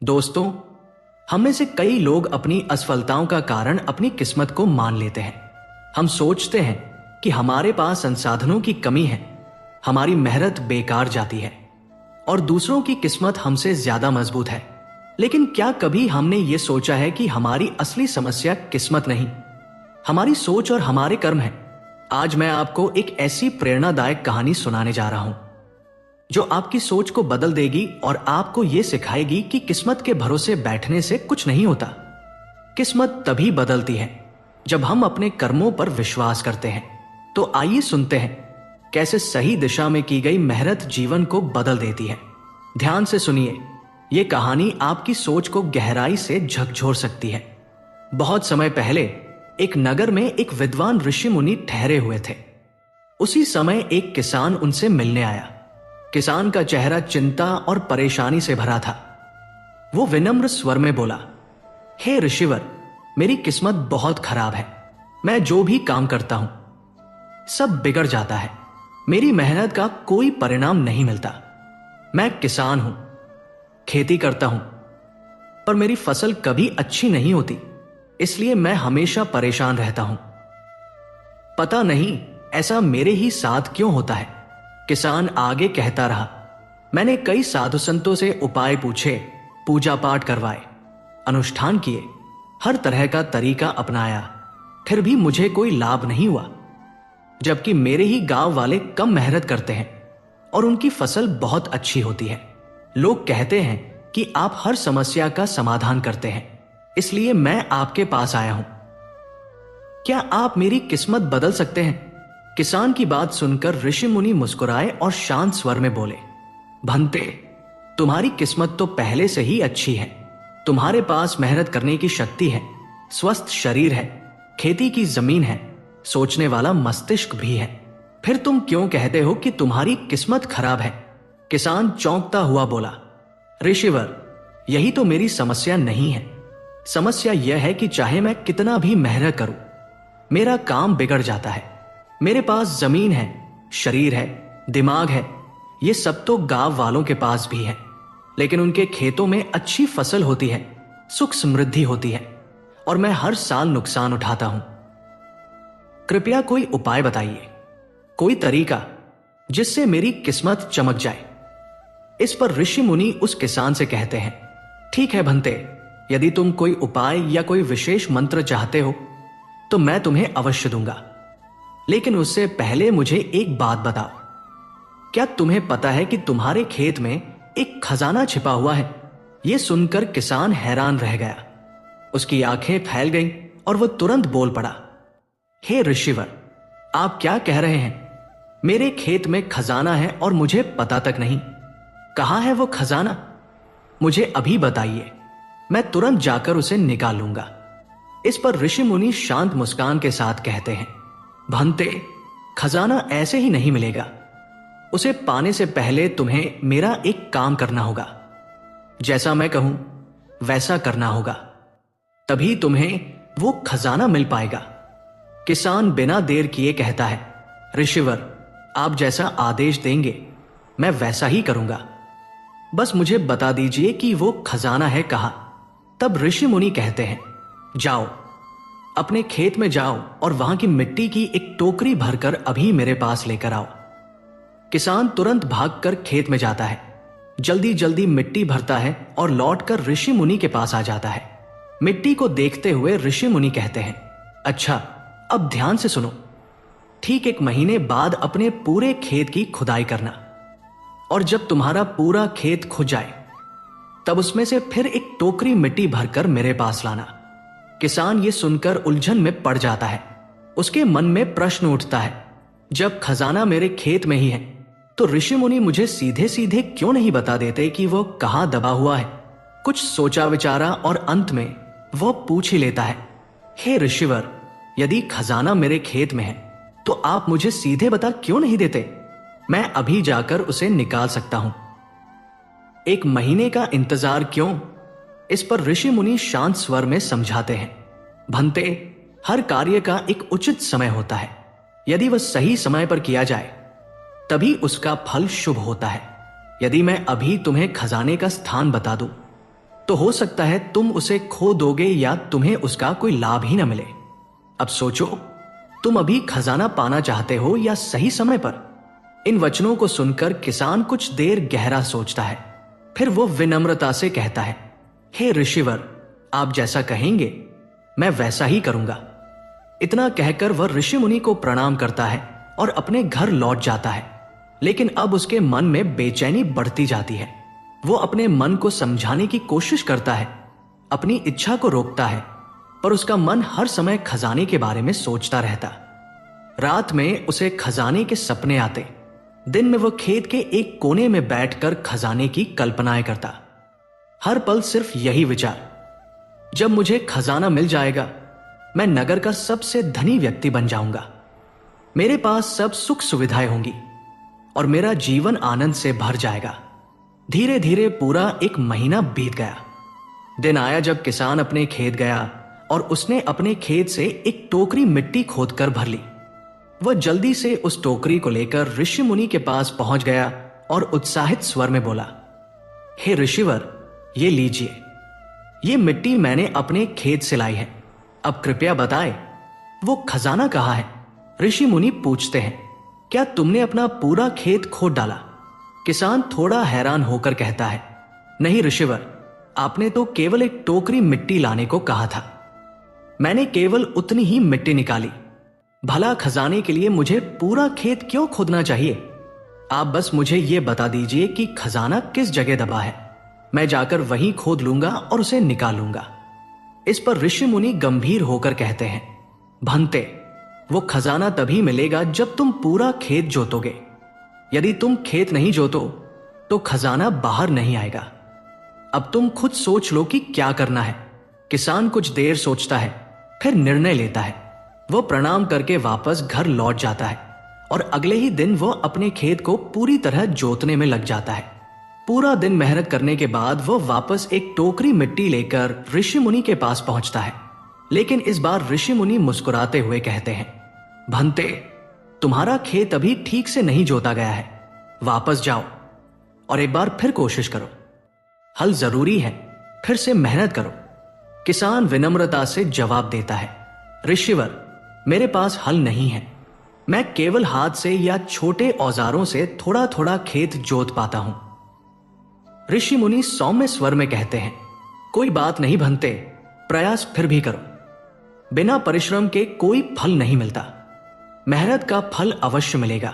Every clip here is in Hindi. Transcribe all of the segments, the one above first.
दोस्तों, हम में से कई लोग अपनी असफलताओं का कारण अपनी किस्मत को मान लेते हैं। हम सोचते हैं कि हमारे पास संसाधनों की कमी है, हमारी मेहनत बेकार जाती है और दूसरों की किस्मत हमसे ज्यादा मजबूत है। लेकिन क्या कभी हमने ये सोचा है कि हमारी असली समस्या किस्मत नहीं, हमारी सोच और हमारे कर्म है? आज मैं आपको एक ऐसी प्रेरणादायक कहानी सुनाने जा रहा हूं जो आपकी सोच को बदल देगी और आपको यह सिखाएगी कि किस्मत के भरोसे बैठने से कुछ नहीं होता। किस्मत तभी बदलती है जब हम अपने कर्मों पर विश्वास करते हैं। तो आइए सुनते हैं कैसे सही दिशा में की गई मेहनत जीवन को बदल देती है। ध्यान से सुनिए, यह कहानी आपकी सोच को गहराई से झकझोर सकती है। बहुत समय पहले एक नगर में एक विद्वान ऋषि मुनि ठहरे हुए थे। उसी समय एक किसान उनसे मिलने आया। किसान का चेहरा चिंता और परेशानी से भरा था। वो विनम्र स्वर में बोला, हे ऋषिवर, मेरी किस्मत बहुत खराब है। मैं जो भी काम करता हूं सब बिगड़ जाता है। मेरी मेहनत का कोई परिणाम नहीं मिलता। मैं किसान हूं, खेती करता हूं, पर मेरी फसल कभी अच्छी नहीं होती, इसलिए मैं हमेशा परेशान रहता हूं। पता नहीं ऐसा मेरे ही साथ क्यों होता है। किसान आगे कहता रहा, मैंने कई साधु संतों से उपाय पूछे, पूजा पाठ करवाए, अनुष्ठान किए, हर तरह का तरीका अपनाया, फिर भी मुझे कोई लाभ नहीं हुआ। जबकि मेरे ही गांव वाले कम मेहनत करते हैं और उनकी फसल बहुत अच्छी होती है। लोग कहते हैं कि आप हर समस्या का समाधान करते हैं, इसलिए मैं आपके पास आया हूं। क्या आप मेरी किस्मत बदल सकते हैं? किसान की बात सुनकर ऋषि मुनि मुस्कुराए और शांत स्वर में बोले, भंते, तुम्हारी किस्मत तो पहले से ही अच्छी है। तुम्हारे पास मेहनत करने की शक्ति है, स्वस्थ शरीर है, खेती की जमीन है, सोचने वाला मस्तिष्क भी है। फिर तुम क्यों कहते हो कि तुम्हारी किस्मत खराब है? किसान चौंकता हुआ बोला, ऋषिवर, यही तो मेरी समस्या नहीं है। समस्या यह है कि चाहे मैं कितना भी मेहनत करूं, मेरा काम बिगड़ जाता है। मेरे पास जमीन है, शरीर है, दिमाग है, ये सब तो गांव वालों के पास भी है, लेकिन उनके खेतों में अच्छी फसल होती है, सुख समृद्धि होती है, और मैं हर साल नुकसान उठाता हूं। कृपया कोई उपाय बताइए, कोई तरीका जिससे मेरी किस्मत चमक जाए। इस पर ऋषि मुनि उस किसान से कहते हैं, ठीक है भंते, यदि तुम कोई उपाय या कोई विशेष मंत्र चाहते हो तो मैं तुम्हें अवश्य दूंगा, लेकिन उससे पहले मुझे एक बात बताओ। क्या तुम्हें पता है कि तुम्हारे खेत में एक खजाना छिपा हुआ है? यह सुनकर किसान हैरान रह गया। उसकी आंखें फैल गईं और वह तुरंत बोल पड़ा, हे ऋषिवर, आप क्या कह रहे हैं? मेरे खेत में खजाना है और मुझे पता तक नहीं। कहां है वो खजाना? मुझे अभी बताइए, मैं तुरंत जाकर उसे निकाल लूंगा। इस पर ऋषि मुनि शांत मुस्कान के साथ कहते हैं, भंते, खजाना ऐसे ही नहीं मिलेगा। उसे पाने से पहले तुम्हें मेरा एक काम करना होगा। जैसा मैं कहूं वैसा करना होगा, तभी तुम्हें वो खजाना मिल पाएगा। किसान बिना देर किए कहता है, ऋषिवर, आप जैसा आदेश देंगे मैं वैसा ही करूंगा। बस मुझे बता दीजिए कि वो खजाना है कहां। तब ऋषि मुनि कहते हैं, जाओ, अपने खेत में जाओ और वहां की मिट्टी की एक टोकरी भरकर अभी मेरे पास लेकर आओ। किसान तुरंत भागकर खेत में जाता है, जल्दी जल्दी मिट्टी भरता है और लौटकर ऋषि मुनि के पास आ जाता है। मिट्टी को देखते हुए ऋषि मुनि कहते हैं, अच्छा, अब ध्यान से सुनो। ठीक 1 महीने बाद अपने पूरे खेत की खुदाई करना, और जब तुम्हारा पूरा खेत खुद जाए तब उसमें से फिर एक टोकरी मिट्टी भरकर मेरे पास लाना। किसान ये सुनकर उलझन में पड़ जाता है। उसके मन में प्रश्न उठता है, जब खजाना मेरे खेत में ही है तो ऋषि मुनि मुझे सीधे सीधे क्यों नहीं बता देते कि वो कहां दबा हुआ है? कुछ सोचा विचारा और अंत में वो पूछ ही लेता है, हे ऋषिवर, यदि खजाना मेरे खेत में है तो आप मुझे सीधे बता क्यों नहीं देते? मैं अभी जाकर उसे निकाल सकता हूं। 1 महीने का इंतजार क्यों? इस पर ऋषि मुनि शांत स्वर में समझाते हैं, भंते, हर कार्य का एक उचित समय होता है। यदि वह सही समय पर किया जाए तभी उसका फल शुभ होता है। यदि मैं अभी तुम्हें खजाने का स्थान बता दूं तो हो सकता है तुम उसे खो दोगे या तुम्हें उसका कोई लाभ ही न मिले। अब सोचो, तुम अभी खजाना पाना चाहते हो या सही समय पर? इन वचनों को सुनकर किसान कुछ देर गहरा सोचता है, फिर वो विनम्रता से कहता है, हे ऋषिवर, आप जैसा कहेंगे मैं वैसा ही करूंगा। इतना कहकर वह ऋषि मुनि को प्रणाम करता है और अपने घर लौट जाता है। लेकिन अब उसके मन में बेचैनी बढ़ती जाती है। वो अपने मन को समझाने की कोशिश करता है, अपनी इच्छा को रोकता है, पर उसका मन हर समय खजाने के बारे में सोचता रहता। रात में उसे खजाने के सपने आते, दिन में वो खेत के एक कोने में बैठकर खजाने की कल्पनाएं करता। हर पल सिर्फ यही विचार, जब मुझे खजाना मिल जाएगा मैं नगर का सबसे धनी व्यक्ति बन जाऊंगा, मेरे पास सब सुख सुविधाएं होंगी और मेरा जीवन आनंद से भर जाएगा। धीरे धीरे पूरा एक महीना बीत गया। दिन आया जब किसान अपने खेत गया और उसने अपने खेत से एक टोकरी मिट्टी खोदकर भर ली। वह जल्दी से उस टोकरी को लेकर ऋषि मुनि के पास पहुंच गया और उत्साहित स्वर में बोला, हे ऋषिवर, ये लीजिए, ये मिट्टी मैंने अपने खेत से लाई है। अब कृपया बताएं, वो खजाना कहाँ है? ऋषि मुनि पूछते हैं, क्या तुमने अपना पूरा खेत खोद डाला? किसान थोड़ा हैरान होकर कहता है, नहीं ऋषिवर, आपने तो केवल एक टोकरी मिट्टी लाने को कहा था। मैंने केवल उतनी ही मिट्टी निकाली। भला खजाने के लिए मुझे पूरा खेत क्यों खोदना चाहिए? आप बस मुझे यह बता दीजिए कि खजाना किस जगह दबा है, मैं जाकर वहीं खोद लूंगा और उसे निकाल लूंगा। इस पर ऋषि मुनि गंभीर होकर कहते हैं, भंते, वो खजाना तभी मिलेगा जब तुम पूरा खेत जोतोगे। यदि तुम खेत नहीं जोतो तो खजाना बाहर नहीं आएगा। अब तुम खुद सोच लो कि क्या करना है। किसान कुछ देर सोचता है, फिर निर्णय लेता है। वो प्रणाम करके वापस घर लौट जाता है और अगले ही दिन वो अपने खेत को पूरी तरह जोतने में लग जाता है। पूरा दिन मेहनत करने के बाद वो वापस एक टोकरी मिट्टी लेकर ऋषि मुनि के पास पहुंचता है। लेकिन इस बार ऋषि मुनि मुस्कुराते हुए कहते हैं, भंते, तुम्हारा खेत अभी ठीक से नहीं जोता गया है, वापस जाओ और एक बार फिर कोशिश करो। हल जरूरी है, फिर से मेहनत करो। किसान विनम्रता से जवाब देता है, ऋषिवर, मेरे पास हल नहीं है। मैं केवल हाथ से या छोटे औजारों से थोड़ा थोड़ा खेत जोत पाता हूं। ऋषि मुनि सौम्य स्वर में कहते हैं, कोई बात नहीं भंते, प्रयास फिर भी करो। बिना परिश्रम के कोई फल नहीं मिलता, मेहनत का फल अवश्य मिलेगा।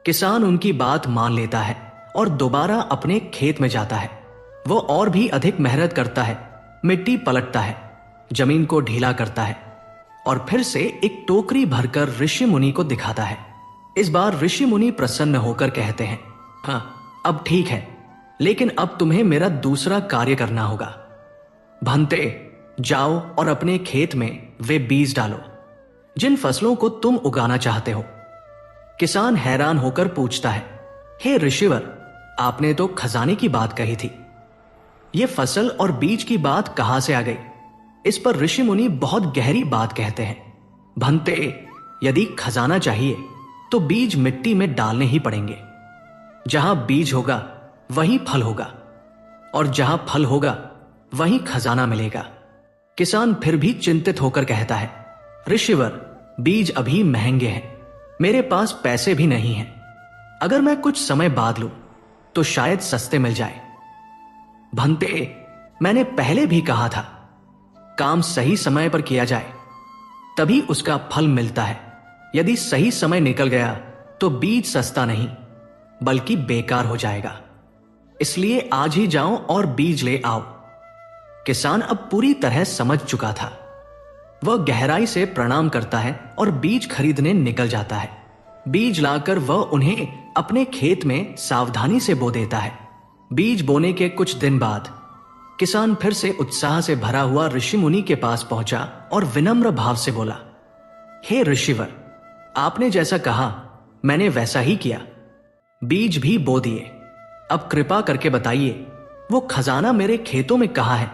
किसान उनकी बात मान लेता है और दोबारा अपने खेत में जाता है। वो और भी अधिक मेहनत करता है, मिट्टी पलटता है, जमीन को ढीला करता है और फिर से एक टोकरी भरकर ऋषि मुनि को दिखाता है। इस बार ऋषि मुनि प्रसन्न होकर कहते हैं, हाँ, अब ठीक है, लेकिन अब तुम्हें मेरा दूसरा कार्य करना होगा। भंते, जाओ और अपने खेत में वे बीज डालो जिन फसलों को तुम उगाना चाहते हो। किसान हैरान होकर पूछता है, हे ऋषिवर, आपने तो खजाने की बात कही थी, ये फसल और बीज की बात कहां से आ गई? इस पर ऋषि मुनि बहुत गहरी बात कहते हैं, भंते, यदि खजाना चाहिए तो बीज मिट्टी में डालने ही पड़ेंगे। जहां बीज होगा वहीं फल होगा और जहां फल होगा वहीं खजाना मिलेगा। किसान फिर भी चिंतित होकर कहता है, ऋषिवर, बीज अभी महंगे हैं, मेरे पास पैसे भी नहीं हैं। अगर मैं कुछ समय बाद लूं तो शायद सस्ते मिल जाए। भंते, मैंने पहले भी कहा था, काम सही समय पर किया जाए तभी उसका फल मिलता है। यदि सही समय निकल गया तो बीज सस्ता नहीं बल्कि बेकार हो जाएगा। इसलिए आज ही जाओ और बीज ले आओ। किसान अब पूरी तरह समझ चुका था। वह गहराई से प्रणाम करता है और बीज खरीदने निकल जाता है। बीज लाकर वह उन्हें अपने खेत में सावधानी से बो देता है। बीज बोने के कुछ दिन बाद किसान फिर से उत्साह से भरा हुआ ऋषि मुनि के पास पहुंचा और विनम्र भाव से बोला, हे ऋषिवर, आपने जैसा कहा मैंने वैसा ही किया, बीज भी बो दिए। अब कृपा करके बताइए, वो खजाना मेरे खेतों में कहाँ है?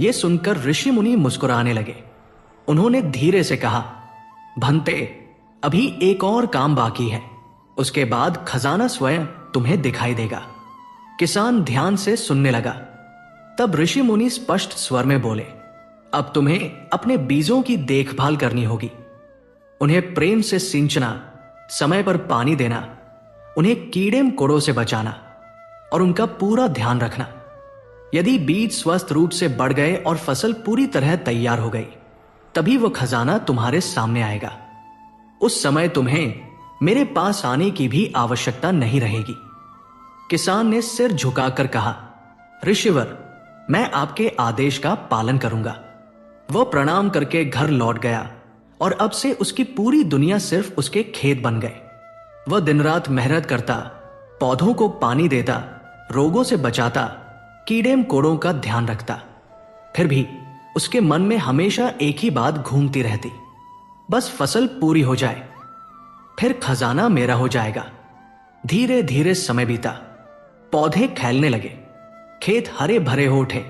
यह सुनकर ऋषि मुनि मुस्कुराने लगे। उन्होंने धीरे से कहा, भंते, अभी एक और काम बाकी है, उसके बाद खजाना स्वयं तुम्हें दिखाई देगा। किसान ध्यान से सुनने लगा। तब ऋषि मुनि स्पष्ट स्वर में बोले, अब तुम्हें अपने बीजों की देखभाल करनी होगी। उन्हें प्रेम से सींचना, समय पर पानी देना, उन्हें कीड़े मकोड़ों से बचाना और उनका पूरा ध्यान रखना। यदि बीज स्वस्थ रूप से बढ़ गए और फसल पूरी तरह तैयार हो गई, तभी वो खजाना तुम्हारे सामने आएगा। उस समय तुम्हें मेरे पास आने की भी आवश्यकता नहीं रहेगी। किसान ने सिर झुकाकर कहा, ऋषिवर, मैं आपके आदेश का पालन करूंगा। वह प्रणाम करके घर लौट गया और अब से उसकी पूरी दुनिया सिर्फ उसके खेत बन गए। वह दिन रात मेहनत करता, पौधों को पानी देता, रोगों से बचाता, कीड़े मकोड़ों का ध्यान रखता। फिर भी उसके मन में हमेशा एक ही बात घूमती रहती, बस फसल पूरी हो जाए, फिर खजाना मेरा हो जाएगा। धीरे धीरे समय बीता, पौधे खिलने लगे, खेत हरे भरे हो उठे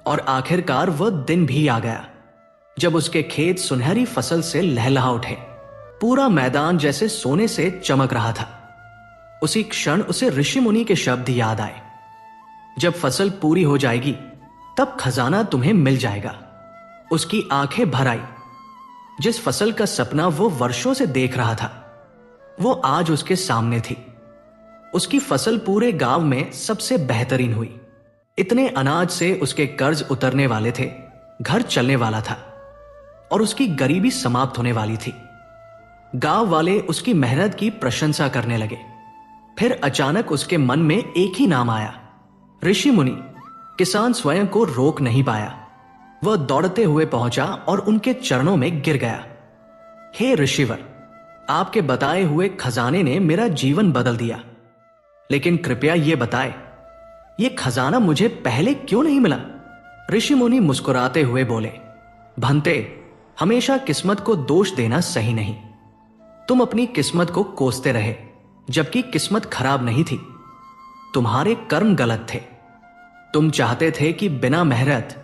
और आखिरकार वह दिन भी आ गया जब उसके खेत सुनहरी फसल से लहलहा उठे। पूरा मैदान जैसे सोने से चमक रहा था। उसी क्षण उसे ऋषि मुनि के शब्द याद आए, जब फसल पूरी हो जाएगी तब खजाना तुम्हें मिल जाएगा। उसकी आंखें भर आई। जिस फसल का सपना वो वर्षों से देख रहा था, वो आज उसके सामने थी। उसकी फसल पूरे गांव में सबसे बेहतरीन हुई। इतने अनाज से उसके कर्ज उतरने वाले थे, घर चलने वाला था और उसकी गरीबी समाप्त होने वाली थी। गांव वाले उसकी मेहनत की प्रशंसा करने लगे। फिर अचानक उसके मन में एक ही नाम आया, ऋषि मुनि। किसान स्वयं को रोक नहीं पाया। वह दौड़ते हुए पहुंचा और उनके चरणों में गिर गया। हे ऋषिवर, आपके बताए हुए खजाने ने मेरा जीवन बदल दिया, लेकिन कृपया यह बताएं, यह खजाना मुझे पहले क्यों नहीं मिला? ऋषि मुनि मुस्कुराते हुए बोले, भंते, हमेशा किस्मत को दोष देना सही नहीं। तुम अपनी किस्मत को कोसते रहे, जबकि किस्मत खराब नहीं थी। तुम्हारे कर्म गलत थे। तुम चाहते थे कि बिना मेहनत,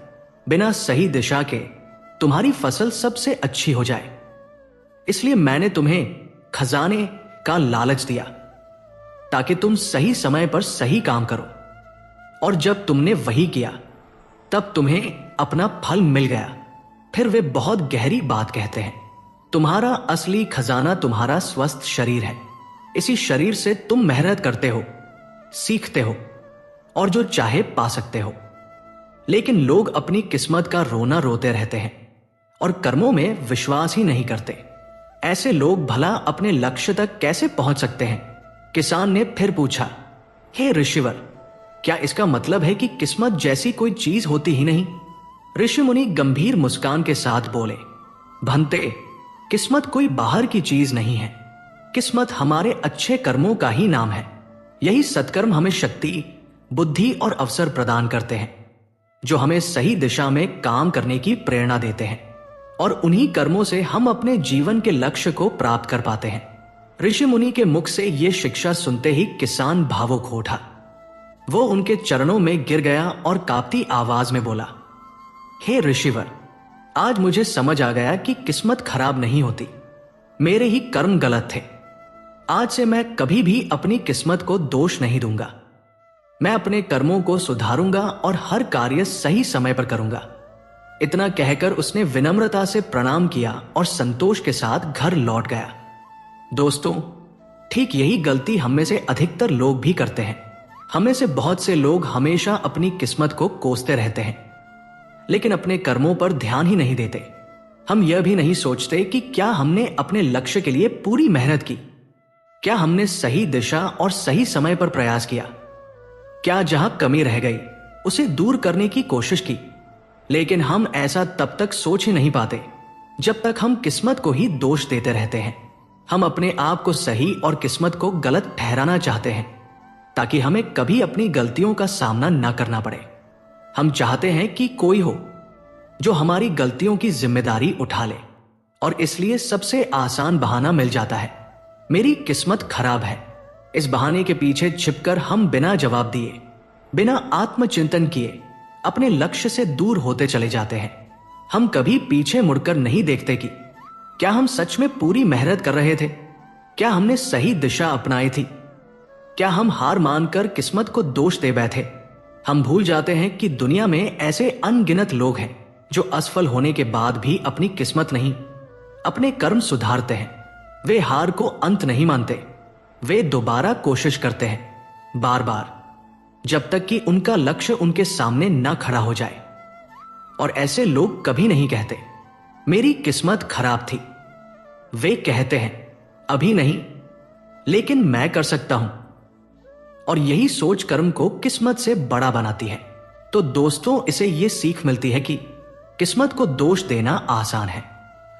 बिना सही दिशा के तुम्हारी फसल सबसे अच्छी हो जाए। इसलिए मैंने तुम्हें खजाने का लालच दिया, ताकि तुम सही समय पर सही काम करो। और जब तुमने वही किया, तब तुम्हें अपना फल मिल गया। फिर वे बहुत गहरी बात कहते हैं, तुम्हारा असली खजाना तुम्हारा स्वस्थ शरीर है। इसी शरीर से तुम मेहनत करते हो, सीखते हो और जो चाहे पा सकते हो। लेकिन लोग अपनी किस्मत का रोना रोते रहते हैं और कर्मों में विश्वास ही नहीं करते। ऐसे लोग भला अपने लक्ष्य तक कैसे पहुंच सकते हैं? किसान ने फिर पूछा, हे ऋषिवर, क्या इसका मतलब है कि किस्मत जैसी कोई चीज होती ही नहीं? ऋषि मुनि गंभीर मुस्कान के साथ बोले, भंते, किस्मत कोई बाहर की चीज नहीं है। किस्मत हमारे अच्छे कर्मों का ही नाम है। यही सत्कर्म हमें शक्ति, बुद्धि और अवसर प्रदान करते हैं, जो हमें सही दिशा में काम करने की प्रेरणा देते हैं, और उन्हीं कर्मों से हम अपने जीवन के लक्ष्य को प्राप्त कर पाते हैं। ऋषि मुनि के मुख से यह शिक्षा सुनते ही किसान भावुक हो उठा। वो उनके चरणों में गिर गया और कांपती आवाज में बोला, हे ऋषिवर, आज मुझे समझ आ गया कि किस्मत खराब नहीं होती, मेरे ही कर्म गलत थे। आज से मैं कभी भी अपनी किस्मत को दोष नहीं दूंगा। मैं अपने कर्मों को सुधारूंगा और हर कार्य सही समय पर करूंगा। इतना कहकर उसने विनम्रता से प्रणाम किया और संतोष के साथ घर लौट गया। दोस्तों, ठीक यही गलती हम में से अधिकतर लोग भी करते हैं। हमें से बहुत से लोग हमेशा अपनी किस्मत को कोसते रहते हैं, लेकिन अपने कर्मों पर ध्यान ही नहीं देते। हम यह भी नहीं सोचते कि क्या हमने अपने लक्ष्य के लिए पूरी मेहनत की, क्या हमने सही दिशा और सही समय पर प्रयास किया, क्या जहां कमी रह गई उसे दूर करने की कोशिश की। लेकिन हम ऐसा तब तक सोच ही नहीं पाते जब तक हम किस्मत को ही दोष देते रहते हैं। हम अपने आप को सही और किस्मत को गलत ठहराना चाहते हैं, ताकि हमें कभी अपनी गलतियों का सामना न करना पड़े। हम चाहते हैं कि कोई हो जो हमारी गलतियों की जिम्मेदारी उठा ले, और इसलिए सबसे आसान बहाना मिल जाता है, मेरी किस्मत खराब है। इस बहाने के पीछे छिपकर हम बिना जवाब दिए, बिना आत्मचिंतन किए अपने लक्ष्य से दूर होते चले जाते हैं। हम कभी पीछे मुड़कर नहीं देखते कि क्या हम सच में पूरी मेहनत कर रहे थे, क्या हमने सही दिशा अपनाई थी, क्या हम हार मानकर किस्मत को दोष दे बैठे। हम भूल जाते हैं कि दुनिया में ऐसे अनगिनत लोग हैं जो असफल होने के बाद भी अपनी किस्मत नहीं, अपने कर्म सुधारते हैं। वे हार को अंत नहीं मानते, वे दोबारा कोशिश करते हैं, बार बार, जब तक कि उनका लक्ष्य उनके सामने न खड़ा हो जाए। और ऐसे लोग कभी नहीं कहते मेरी किस्मत खराब थी। वे कहते हैं अभी नहीं, लेकिन मैं कर सकता हूं। और यही सोच कर्म को किस्मत से बड़ा बनाती है। तो दोस्तों, इसे यह सीख मिलती है कि किस्मत को दोष देना आसान है,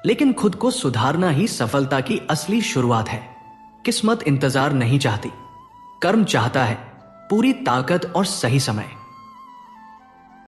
लेकिन खुद को सुधारना ही सफलता की असली शुरुआत है। किस्मत इंतजार नहीं चाहती, कर्म चाहता है पूरी ताकत और सही समय।